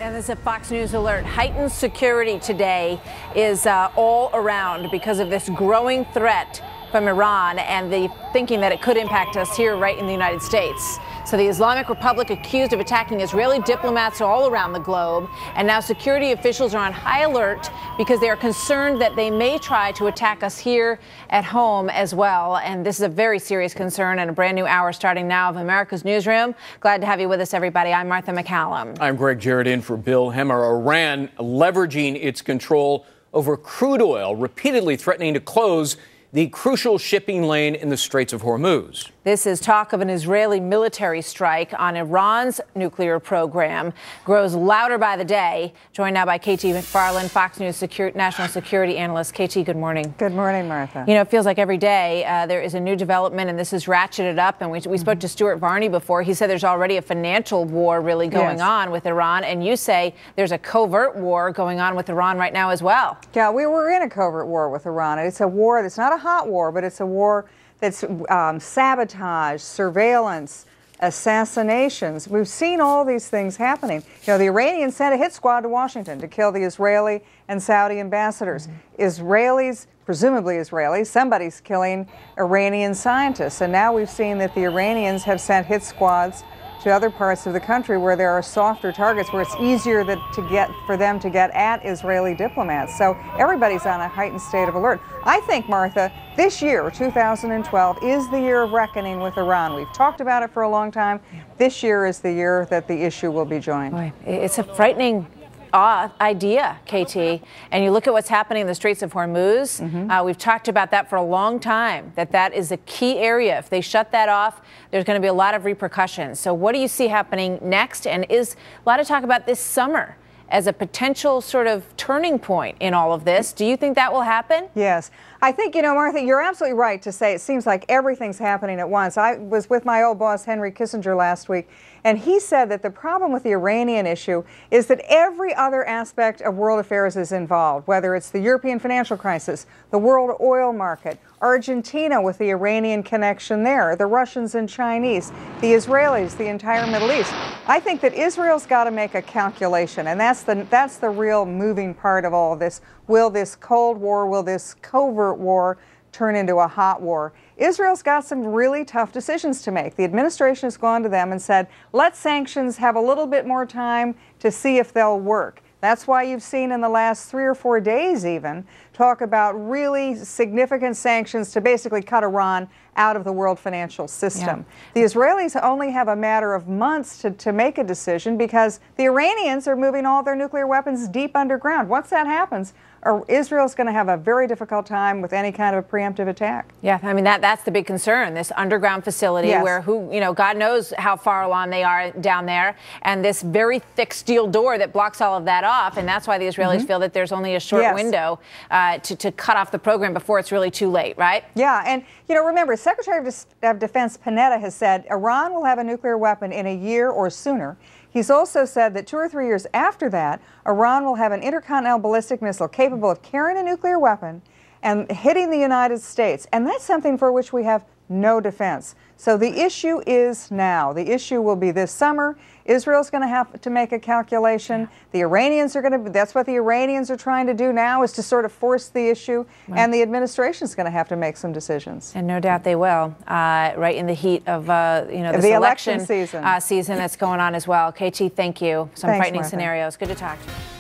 And this is a Fox News alert. Heightened security today is all around because of this growing threat from Iran and the thinking that it could impact us here right in the United States. So the Islamic Republic accused of attacking Israeli diplomats all around the globe. And now security officials are on high alert because they are concerned that they may try to attack us here at home as well. And this is a very serious concern, and a brand new hour starting now of America's Newsroom. Glad to have you with us, everybody. I'm Martha McCallum. I'm Greg Jarrett in for Bill Hemmer. Iran leveraging its control over crude oil, repeatedly threatening to close the crucial shipping lane in the Straits of Hormuz. This is talk of an Israeli military strike on Iran's nuclear program. Grows louder by the day. Joined now by KT McFarland, Fox News national security analyst. KT, good morning. Good morning, Martha. You know, it feels like every day there is a new development, and this is ratcheted up. And we spoke to Stuart Varney before. He said there's already a financial war really going on with Iran. And you say there's a covert war going on with Iran right now as well. Yeah, we were in a covert war with Iran. It's a war that's not a hot war, but it's a war that's sabotage, surveillance, assassinations. We've seen all these things happening. You know, the Iranians sent a hit squad to Washington to kill the Israeli and Saudi ambassadors. Israelis, presumably Israelis, somebody's killing Iranian scientists. And now we've seen that the Iranians have sent hit squads to other parts of the country where there are softer targets, where it's easier for them to get at Israeli diplomats. So everybody's on a heightened state of alert. I think, Martha, this year, 2012, is the year of reckoning with Iran. We've talked about it for a long time. This year is the year that the issue will be joined. Boy, it's a frightening idea, KT. And you look at what's happening in the Straits of Hormuz. We've talked about that for a long time, that is a key area. If they shut that off, there's going to be a lot of repercussions. So what do you see happening next? And is a lot of talk about this summer as a potential sort of turning point in all of this. Do you think that will happen? Yes. I think, you know, Martha, you're absolutely right to say it seems like everything's happening at once. I was with my old boss, Henry Kissinger, last week, and he said that the problem with the Iranian issue is that every other aspect of world affairs is involved, whether it's the European financial crisis, the world oil market, Argentina with the Iranian connection there, the Russians and Chinese, the Israelis, the entire Middle East. I think that Israel's got to make a calculation, and that's the real moving part of all of this. Will this Cold War, will this covert war turn into a hot war? Israel's got some really tough decisions to make. The administration has gone to them and said, let sanctions have a little bit more time to see if they'll work. That's why you've seen in the last 3 or 4 days even talk about really significant sanctions to basically cut Iran out of the world financial system. Yeah. The Israelis only have a matter of months to make a decision because the Iranians are moving all their nuclear weapons deep underground. Once that happens, Israel's going to have a very difficult time with any kind of a preemptive attack. Yeah, I mean, that's the big concern, this underground facility where God knows how far along they are down there, and this very thick steel door that blocks all of that off, and that's why the Israelis feel that there's only a short window to cut off the program before it's really too late, right? Yeah, and you know, remember, Secretary of Defense Panetta has said Iran will have a nuclear weapon in a year or sooner. He's also said that 2 or 3 years after that, Iran will have an intercontinental ballistic missile capable of carrying a nuclear weapon and hitting the United States. And that's something for which we have no defense. So the issue is now. The issue will be this summer. Israel's going to have to make a calculation. The Iranians are going to, that's what the Iranians are trying to do now, is to sort of force the issue. And the administration's going to have to make some decisions. And no doubt they will, right in the heat of, this the election season that's going on as well. KT, thank you. Some Thanks, frightening Martha. scenarios. Good to talk to you.